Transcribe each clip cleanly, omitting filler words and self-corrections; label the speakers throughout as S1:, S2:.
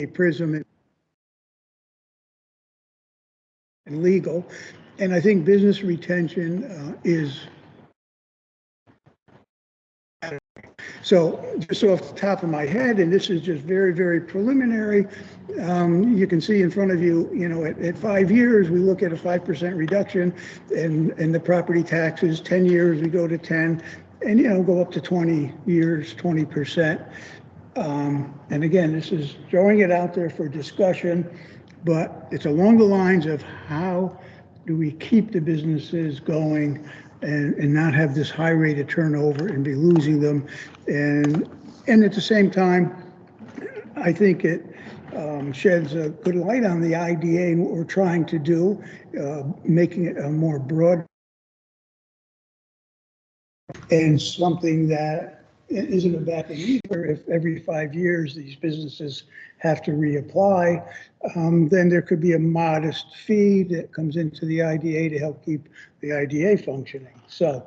S1: prism and legal. And I think business retention is. So just off the top of my head, and this is just very, very preliminary, you can see in front of you, at 5 years, we look at a 5% reduction in the property taxes. 10 years, we go to 10, and, go up to 20 years, 20%. And again, this is throwing it out there for discussion, but it's along the lines of how do we keep the businesses going and not have this high rate of turnover and be losing them. And at the same time, I think it sheds a good light on the IDA and what we're trying to do, making it a more broad and something that isn't a bad thing either. If every 5 years these businesses have to reapply, then there could be a modest fee that comes into the IDA to help keep the IDA functioning. So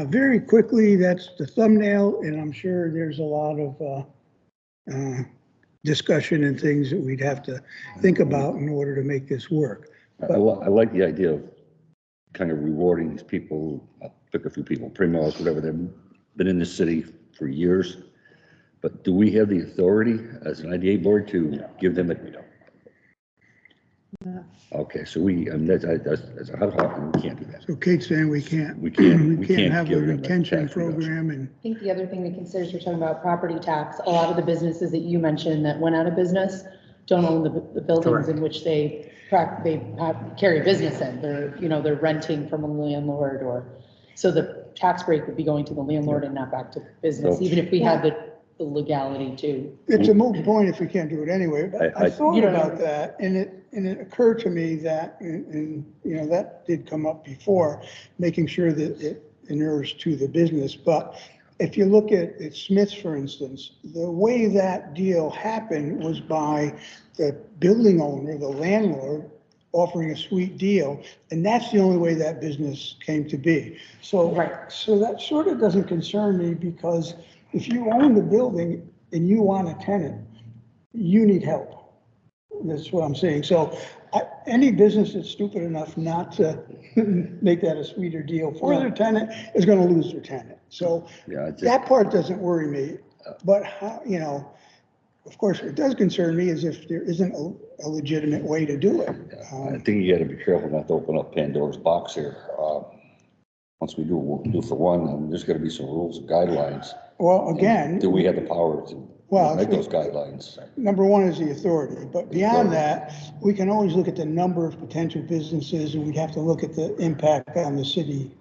S1: very quickly, that's the thumbnail, and I'm sure there's a lot of discussion and things that we'd have to think about in order to make this work.
S2: I like the idea of kind of rewarding these people. I'll pick a few people, Primos, whatever, they've been in the city for years. But do we have the authority as an IDA board to give them a?
S3: No.
S2: Okay, so as a hot hawk, we can't do that.
S1: So Kate's saying we can't have a retention program. And
S4: I think the other thing to consider is we're talking about property tax. A lot of the businesses that you mentioned that went out of business don't own the buildings Correct. In which they carry a business in. They're renting from a landlord, or so the tax break would be going to the landlord and not back to business, so, even if we had the legality to.
S1: It's a moot point if we can't do it anyway. But I thought about that, and it occurred to me that, and that did come up before, making sure that it inures to the business. But if you look at Smith's, for instance, the way that deal happened was by the building owner, the landlord, offering a sweet deal, and that's the only way that business came to be. So, so that sort of doesn't concern me, because if you own the building and you want a tenant, you need help. That's what I'm saying. So any business that's stupid enough not to make that a sweeter deal for their tenant is going to lose their tenant. So that part doesn't worry me. But how, of course, what does concern me is if there isn't a legitimate way to do it.
S2: I think you got to be careful not to open up Pandora's box here. Once we do what we do for one, and there's got to be some rules and guidelines.
S1: Well, again,
S2: do we have the power to make those guidelines? Number
S1: one is the authority, but beyond that, we can always look at the number of potential businesses, and we'd have to look at the impact on the city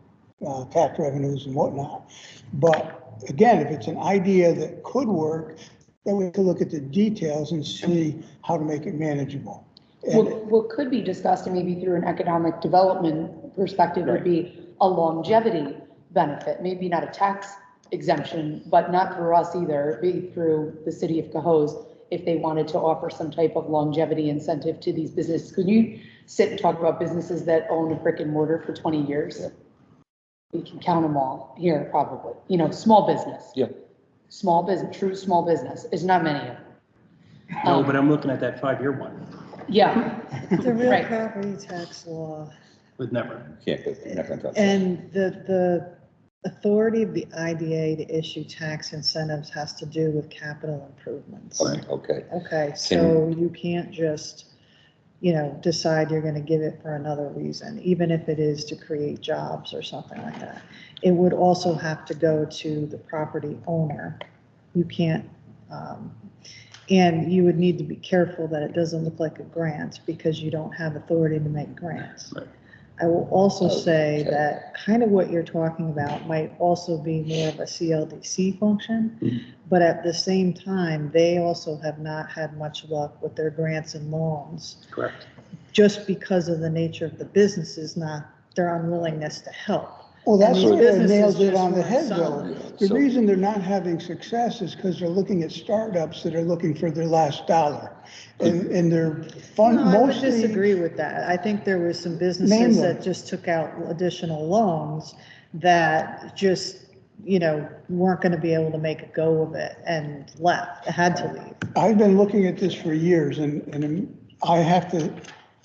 S1: tax revenues and whatnot. But again, if it's an idea that could work, then we have to look at the details and see how to make it manageable.
S4: What could be discussed, and maybe through an economic development perspective, would be a longevity benefit, maybe not a tax exemption, but not through us either, be through the city of Cohoes, if they wanted to offer some type of longevity incentive to these businesses. Could you sit and talk about businesses that own a brick and mortar for 20 years? Yeah. We can count them all here, probably. Small business.
S2: Yeah.
S4: Small business, true small business. There's not many of them.
S5: No, but I'm looking at that 5-year one.
S4: Yeah.
S3: The real property tax law.
S5: Would never.
S2: Can't go. Not gonna touch
S3: and the authority of the IDA to issue tax incentives has to do with capital improvements.
S2: Okay.
S3: Okay, so you can't just, decide you're going to give it for another reason, even if it is to create jobs or something like that. It would also have to go to the property owner. You can't, and you would need to be careful that it doesn't look like a grant, because you don't have authority to make grants. Right. I will also say that kind of what you're talking about might also be more of a CLDC function, but at the same time, they also have not had much luck with their grants and loans.
S5: Correct.
S3: Just because of the nature of the businesses, not their unwillingness to help.
S1: Well, that's sort of nails it on the head, though. The
S2: So
S1: reason they're not having success is because they're looking at startups that are looking for their last dollar. And they're
S3: no, I would disagree with that. I think there was some businesses that just took out additional loans that just weren't going to be able to make a go of it and left, had to leave.
S1: I've been looking at this for years, and I have to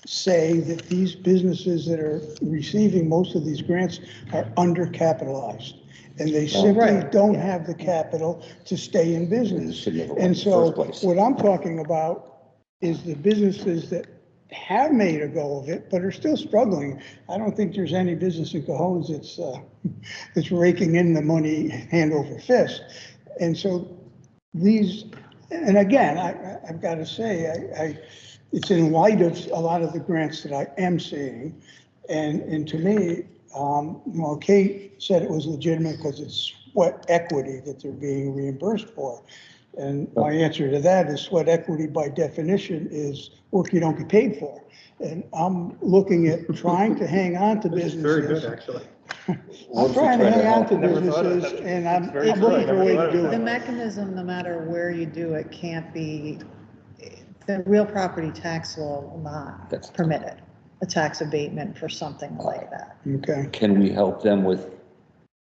S1: say that these businesses that are receiving most of these grants are undercapitalized. And they simply
S3: right.
S1: don't have the capital to stay in business.
S2: Shouldn't have won
S1: And
S2: in the
S1: so
S2: first place.
S1: what I'm talking about is the businesses that have made a go of it, but are still struggling. I don't think there's any business in Cohoes that's raking in the money hand over fist. And so these, and again, I've got to say, it's in light of a lot of the grants that I am seeing. And to me, well, Kate said it was legitimate because it's sweat equity that they're being reimbursed for. And my answer to that is sweat equity by definition is work you don't get paid for. And I'm looking at trying to hang on to
S5: Which is
S1: businesses.
S5: very good, actually.
S1: I'm trying to hang on to
S5: Never thought of
S1: businesses
S5: that.
S1: and I'm
S5: Very
S1: I'm
S5: good.
S1: looking for a way to do
S3: The
S1: it.
S3: mechanism, no matter where you do it, can't be, the real property tax law will not
S2: That's-
S3: permit it, a tax abatement for something like that.
S1: Okay.
S2: Can we help them with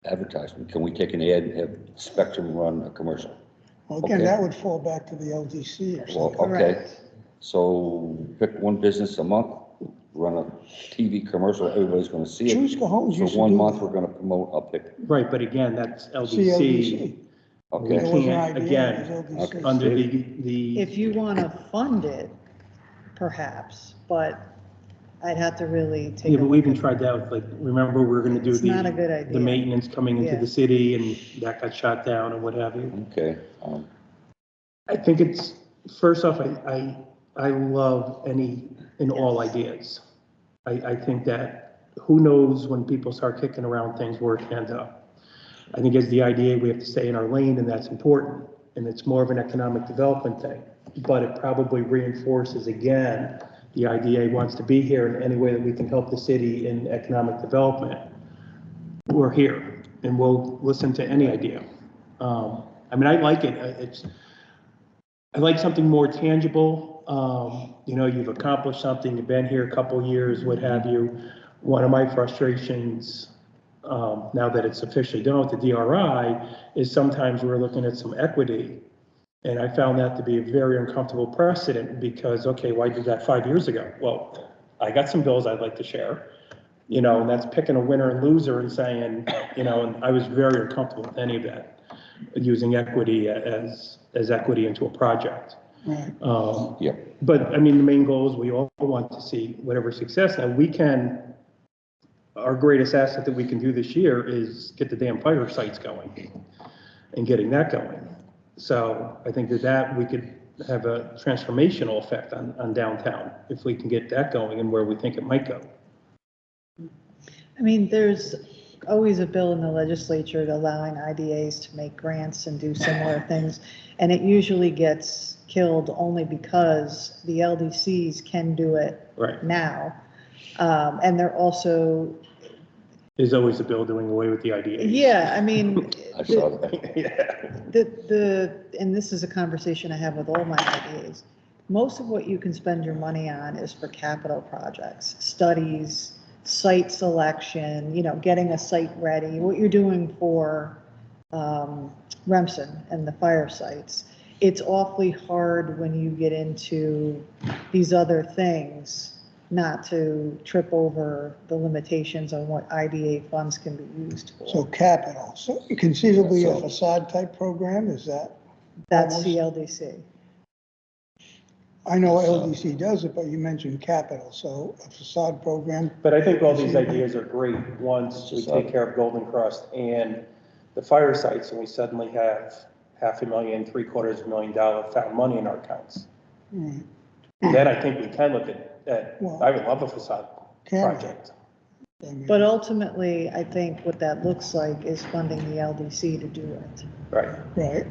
S2: advertisement? Can we take an ad and have Spectrum run a commercial?
S1: Well, again,
S2: Okay.
S1: that would fall back to the LDC or
S2: Well,
S1: something.
S2: okay,
S3: Correct.
S2: so pick one business a month, run a TV commercial, everybody's gonna see it.
S1: Choose Cohoes.
S2: For
S1: you should
S2: 1
S1: do
S2: month,
S1: that.
S2: we're gonna promote a pick,
S5: Right, but again, that's
S1: CLDC.
S5: LDC.
S2: okay?
S1: It wasn't
S5: can't,
S1: IDA,
S5: again,
S1: it was LDC.
S2: Okay.
S5: Under the,
S3: If you want to fund it, perhaps, but I'd have to really take
S5: yeah,
S3: a
S5: but we
S3: look
S5: even
S3: at.
S5: tried that, like, remember, we were gonna do
S3: It's not a good idea.
S5: the maintenance coming into
S3: Yeah.
S5: the city, and that got shot down and what have you.
S2: Okay,
S5: I think it's, first off, I love any and all ideas. I think that, who knows when people start kicking around things where it can end up. I think as the IDA, we have to stay in our lane, and that's important, and it's more of an economic development thing. But it probably reinforces, again, the IDA wants to be here in any way that we can help the city in economic development. We're here, and we'll listen to any idea. I mean, I like it. I like something more tangible. You've accomplished something, you've been here a couple years, what have you. One of my frustrations, now that it's officially done with the DRI, is sometimes we're looking at some equity. And I found that to be a very uncomfortable precedent because, okay, why did that 5 years ago? Well, I got some bills I'd like to share, and that's picking a winner and loser and saying, and I was very uncomfortable with any of that, using equity as equity into a project.
S1: Right.
S2: yeah,
S5: But I mean, the main goal is we all want to see whatever success. Now our greatest asset that we can do this year is get the damn fire sites going and getting that going. So I think that we could have a transformational effect on downtown if we can get that going and where we think it might go.
S3: I mean, there's always a bill in the legislature allowing IDAs to make grants and do similar things. And it usually gets killed only because the LDCs can do it
S5: Right.
S3: now. And they're also,
S5: There's always a bill doing away with the IDA.
S3: yeah, I mean,
S2: I saw that.
S5: Yeah.
S3: and this is a conversation I have with all my IDAs. Most of what you can spend your money on is for capital projects, studies, site selection, getting a site ready, what you're doing for Remsen and the fire sites. It's awfully hard when you get into these other things not to trip over the limitations on what IDA funds can be used
S1: So
S3: for.
S1: capital, so conceivably a
S2: So-
S1: facade type program, is that?
S3: That's
S1: almost-
S3: the LDC.
S1: I know LDC does it, but you mentioned capital, so a facade program.
S5: But I think all these ideas are great once we take care of Golden Cross and the fire sites, and we suddenly have $500,000, $750,000 found money in our accounts.
S1: Right.
S5: Then I think we can look at,
S1: Well-
S5: I would love a facade
S1: Can we?
S5: project.
S1: I mean,
S3: But ultimately, I think what that looks like is funding the LDC to do it.
S5: Right.
S1: Right.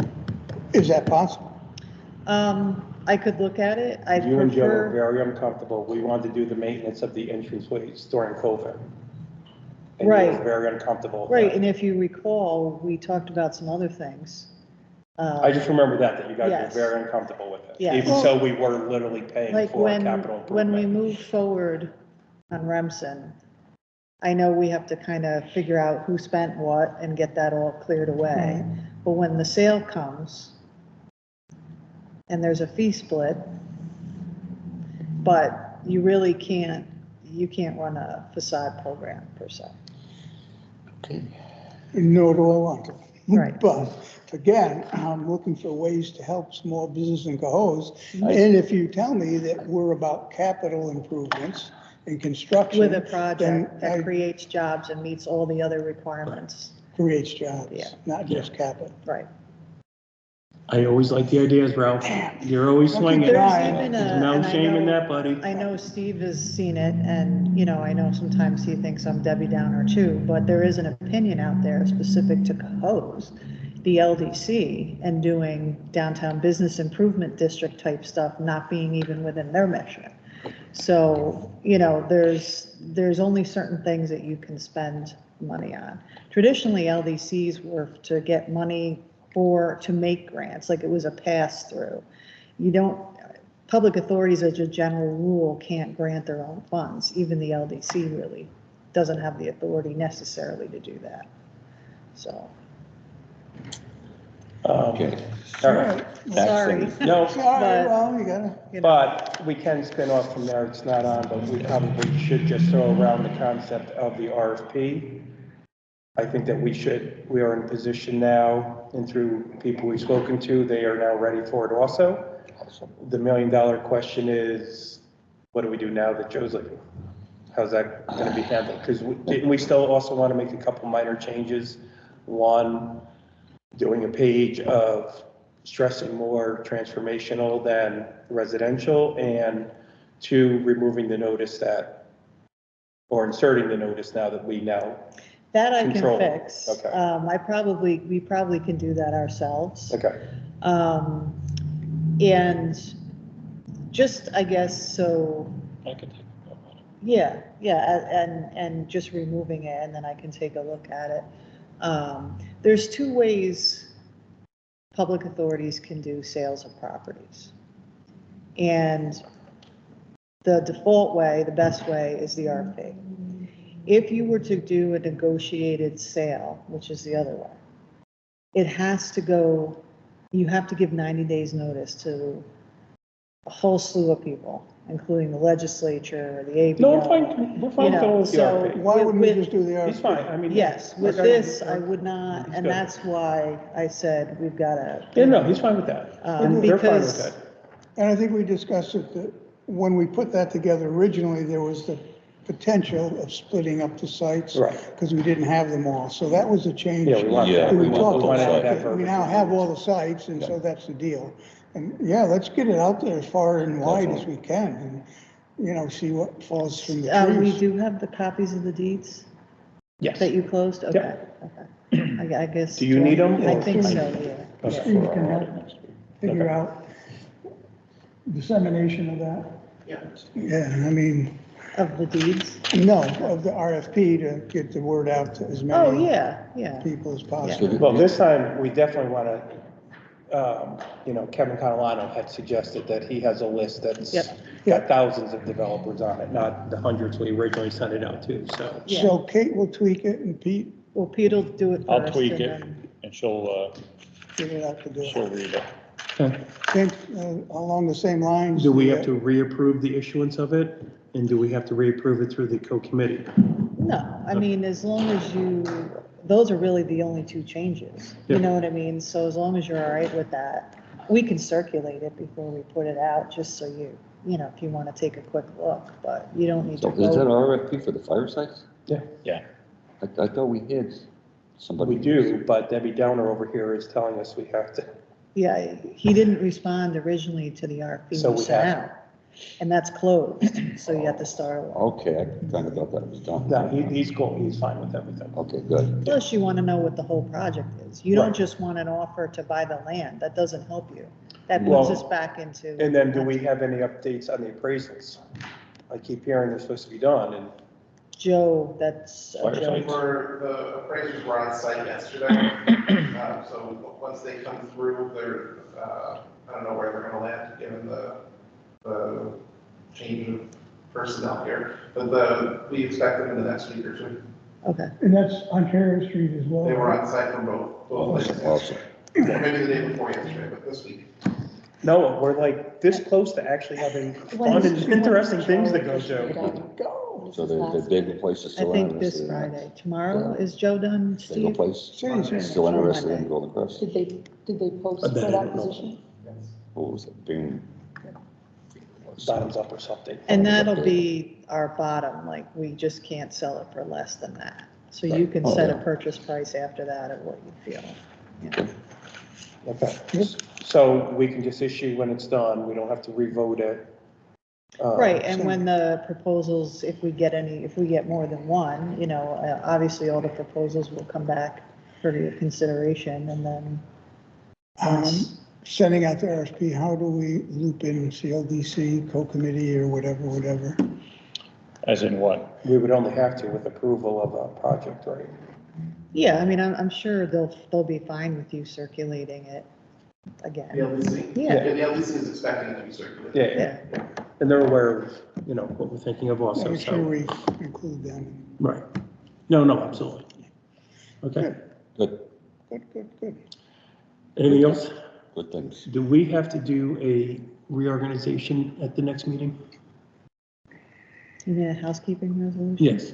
S1: Is that possible?
S3: I could look at it. I
S5: You and Joe were
S3: prefer,
S5: very uncomfortable. We wanted to do the maintenance of the entranceways during COVID. And you
S3: Right.
S5: were very uncomfortable with
S3: right,
S5: that.
S3: and if you recall, we talked about some other things.
S5: I just remember that you guys
S3: Yes.
S5: were very uncomfortable with it.
S3: Yes.
S5: Even so, we were literally paying
S3: Like
S5: for
S3: when,
S5: capital
S3: when we
S5: improvement.
S3: moved forward on Remsen, I know we have to kind of figure out who spent what and get that all cleared away. But when the sale comes and there's a fee split, but you really can't, you can't run a facade program per se.
S2: Okay.
S1: Nor do I want to.
S3: Right.
S1: But again, I'm looking for ways to help small business in Cohoes.
S2: I-
S1: And if you tell me that we're about capital improvements and construction.
S3: With a project
S1: then
S3: that
S1: I-
S3: creates jobs and meets all the other requirements.
S1: Creates jobs,
S3: Yeah.
S1: not just capital.
S3: Right.
S5: I always like the ideas, Ralph. You're always
S1: Well,
S5: swinging.
S1: there's
S5: There's
S3: even
S5: no
S3: and I
S5: shame in
S3: know-
S5: that, buddy.
S3: I know Steve has seen it, and, you know, I know sometimes he thinks I'm Debbie Downer too, but there is an opinion out there specific to Cohoes, the LDC, and doing downtown business improvement district type stuff, not being even within their mission. So, you know, there's only certain things that you can spend money on. Traditionally, LDCs were to get money to make grants, like it was a pass-through. You don't, public authorities as a general rule can't grant their own funds. Even the LDC really doesn't have the authority necessarily to do that. So,
S2: Okay.
S5: All right.
S3: sorry.
S5: No,
S1: All right, well, you gotta,
S3: You know,
S5: but we can spin off from there. It's not on, but we probably should just throw around the concept of the RFP. I think that we are in a position now, and through people we've spoken to, they are now ready for it also. The $1 million question is, what do we do now that Joe's leaving? How's that gonna be handled? Because didn't we still also want to make a couple minor changes? One, doing a page of stressing more transformational than residential, and two, removing the notice that, or inserting the notice now that we now.
S3: that I can
S5: Control.
S3: fix.
S5: Okay.
S3: We probably can do that ourselves.
S5: Okay.
S3: And just, I guess, so,
S6: I can take a look at it.
S3: yeah, and just removing it, and then I can take a look at it. There's two ways public authorities can do sales of properties. And the default way, the best way, is the RFP. If you were to do a negotiated sale, which is the other way, it has to go, you have to give 90 days notice to a whole slew of people, including the legislature, the ABO.
S5: No, we're fine with going with the
S3: so
S5: RFP.
S1: why wouldn't we
S3: with-
S1: just do the RFP?
S5: He's fine, I mean.
S3: Yes, with
S5: like
S3: this, I would not,
S5: He's
S3: and
S5: good.
S3: that's why I said we've got to.
S5: Yeah, no, he's fine with that. They're fine with
S3: Because-
S5: that.
S1: And I think we discussed it, that when we put that together originally, there was the potential of splitting up the sites.
S5: Right.
S1: Because we didn't have them all, so that was a change.
S5: Yeah, we want
S2: Yeah,
S5: that.
S1: We
S5: We
S1: talked
S5: want
S1: about
S5: that
S1: it.
S5: verbiage.
S1: We now have all the sites, and so that's the deal. And yeah, let's get it out there as far and wide as we can, and, you know, see what falls from the
S3: We
S1: trees.
S3: do have the copies of the deeds
S5: Yes.
S3: that you closed? Okay, okay. I guess.
S5: Do you need them,
S3: I
S5: or-
S3: think so, yeah.
S5: Okay.
S1: Steve can help figure
S5: Okay.
S1: out dissemination of that. Yeah, I mean,
S3: Of the deeds?
S1: no, of the RFP to get the word out to as
S3: Oh,
S1: many
S3: yeah.
S1: people as possible.
S5: Well, this time, we definitely want to, you know, Kevin Catalano had suggested that he has a list that's
S3: Yep.
S5: got thousands of developers on it, not the hundreds we originally sent it out to, so.
S1: So Kate will tweak it and Pete
S3: Well, Pete will do it first.
S6: I'll tweak
S3: and
S6: it
S3: then-
S6: and she'll
S1: figure it out to do it.
S6: read it.
S5: Okay.
S1: Think along the same lines.
S5: Do we have to reapprove the issuance of it, and do we have to reapprove it through the co-committee?
S3: No, I mean, as long as you, those are really the only two changes. You
S5: Yeah.
S3: know what I mean? So as long as you're all right with that, we can circulate it before we put it out, just so you know, if you want to take a quick look, but you don't need
S2: So
S3: to
S2: is that
S3: vote.
S2: RFP for the fire sites?
S5: Yeah.
S6: Yeah.
S2: I thought we had somebody.
S5: We do, but Debbie Downer over here is telling us we have to.
S3: Yeah, he didn't respond originally to the RFP
S5: So
S3: we
S5: we
S3: sent
S5: have-
S3: out, and that's closed, so you have to start over.
S2: Okay, I kind of thought that was done.
S5: No, he's cool, he's fine with everything.
S2: Okay, good.
S3: Plus, you want to know what the whole project is. You don't
S5: Right.
S3: just want an offer to buy the land. That doesn't help you. That
S5: Well,
S3: puts us back into.
S5: And then do we have any updates on the appraisals? I keep hearing they're supposed to be done, and
S3: Joe, that's
S6: Fire
S3: Joe.
S6: sites.
S7: The appraisers were on site yesterday, so once they come through, I don't know where they're gonna land, given the change of personnel here. But we expect them in the next week or two.
S3: Okay.
S1: And that's Ontario Street as well.
S7: They were on site from both places.
S2: Awesome.
S7: Maybe the day before yesterday, but this week.
S5: No, we're like this close to actually having fun and interesting things to go to.
S3: Go.
S2: So the big place is
S3: I
S2: still
S3: think this
S2: interested in that.
S3: Friday. Tomorrow, is Joe done,
S2: Big
S3: Steve?
S2: place,
S1: City's
S2: still interested in
S3: Monday.
S2: Golden Crest.
S4: Did they post
S5: But
S4: for
S5: then I
S4: that
S5: don't know.
S4: position?
S2: What was it, Bing?
S5: Bottoms up or something.
S3: And that'll be our bottom, like, we just can't sell it for less than that. So you can
S2: Oh,
S3: set a
S2: yeah.
S3: purchase price after that at what you feel. you know.
S5: Okay, so we can just issue when it's done, we don't have to revote it.
S3: Right, and when the proposals, if we get more than one, obviously all the proposals will come back for your consideration and then.
S1: Sending out the RFP, how do we loop in CLDC, co-committee or whatever?
S6: As in what?
S5: We would only have to with approval of a project, right?
S3: Yeah, I mean, I'm sure they'll be fine with you circulating it again.
S7: The LDC?
S3: Yeah.
S7: The LDC is expecting it to be circulated.
S5: Yeah, and they're aware of, what we're thinking of
S1: Yeah,
S5: also,
S1: make sure
S5: so,
S1: we include them.
S5: right. No, absolutely. Okay,
S2: Good,
S1: Good.
S5: anything else?
S2: good things.
S5: Do we have to do a reorganization at the next meeting?
S3: You need a housekeeping resolution?
S5: Yes.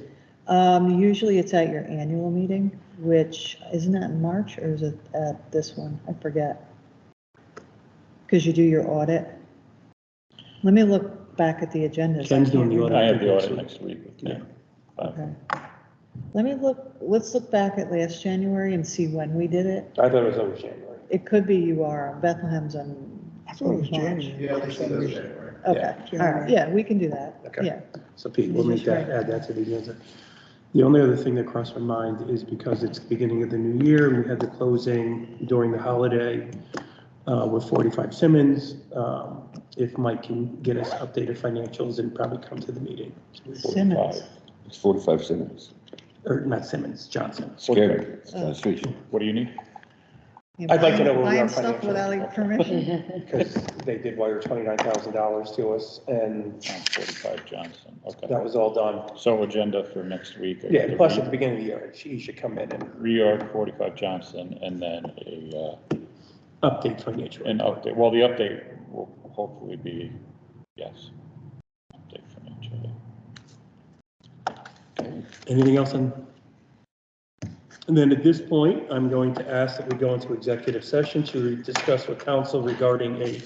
S3: Usually it's at your annual meeting, which, isn't that in March or is it at this one? I forget. Because you do your audit. Let me look back at the agendas.
S5: Ken's doing the
S3: can't
S5: audit.
S6: I have the audit next week with me.
S3: Okay. Let's look back at last January and see when we did it.
S5: I thought it was always January.
S3: It could be you are, Bethlehem's on.
S1: I thought it was
S3: March.
S1: January.
S7: The LDC does January.
S3: Okay, all right, yeah, we can do that,
S5: Okay.
S3: yeah.
S5: So Pete, we'll
S3: You
S5: need
S3: just
S5: to
S3: write it
S5: add that to the agenda. The only other thing that crossed my mind is because it's the beginning of the new year, and we had the closing during the holiday with 45 Simmons. If Mike can get us updated financials and probably come to the meeting.
S3: Simmons.
S2: It's 45 Simmons.
S5: Or not Simmons, Johnson.
S2: Scary. It's down the street.
S6: What do you need?
S3: Yeah,
S5: I'd like to know where we
S3: buying
S5: are
S3: stuff
S5: financially.
S3: without your permission.
S5: Because they did wire $29,000 to us, and
S6: On 45 Johnson, okay.
S5: that was all done.
S6: So agenda for next week.
S5: Yeah, plus at the beginning of the year, he should come in and
S6: Reorg 45 Johnson and then
S5: update financial.
S6: an update. Well, the update will hopefully be, yes. Update financially.
S5: Anything else on? And then at this point, I'm going to ask that we go into executive session to discuss with counsel regarding a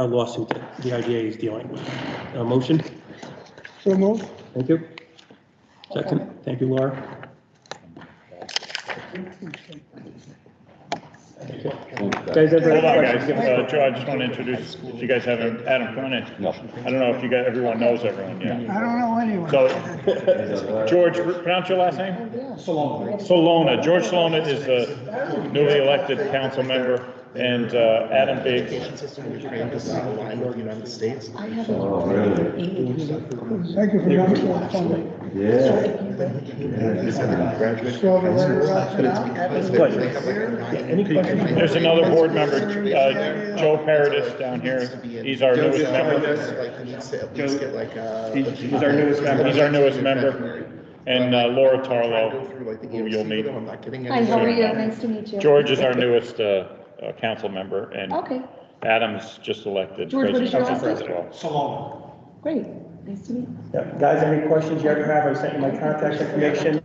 S5: lawsuit that the IDA is dealing with. Motion?
S1: So move.
S5: Thank you. Second? Thank you, Laura. Guys, have
S6: Hold
S5: any
S6: on,
S5: questions?
S6: guys.
S5: Give us a-
S6: Joe, I just want to introduce, if you guys haven't, Adam, come on in.
S2: No.
S6: I don't know if everyone knows everyone yet.
S1: I don't know anyone.
S6: So, George, pronounce your last name? Solona. George Solona is the newly elected council member, and Adam Biggs.
S8: Aligned with the United States.
S4: I have a
S1: Thank you for coming.
S5: Any questions?
S6: There's another board member, Joe Paradis down here. He's our newest member.
S5: He's our newest member.
S6: He's our newest member. And Laura Tarlow, who you'll meet.
S4: Hi, how are you? Nice to meet you.
S6: George is our newest council member, and
S4: Okay,
S6: Adam's just elected.
S4: George, what is your last
S6: president
S4: name?
S6: as well.
S4: great. Nice to meet you.
S5: Yeah. Guys, any questions you ever have, I sent you my contact information.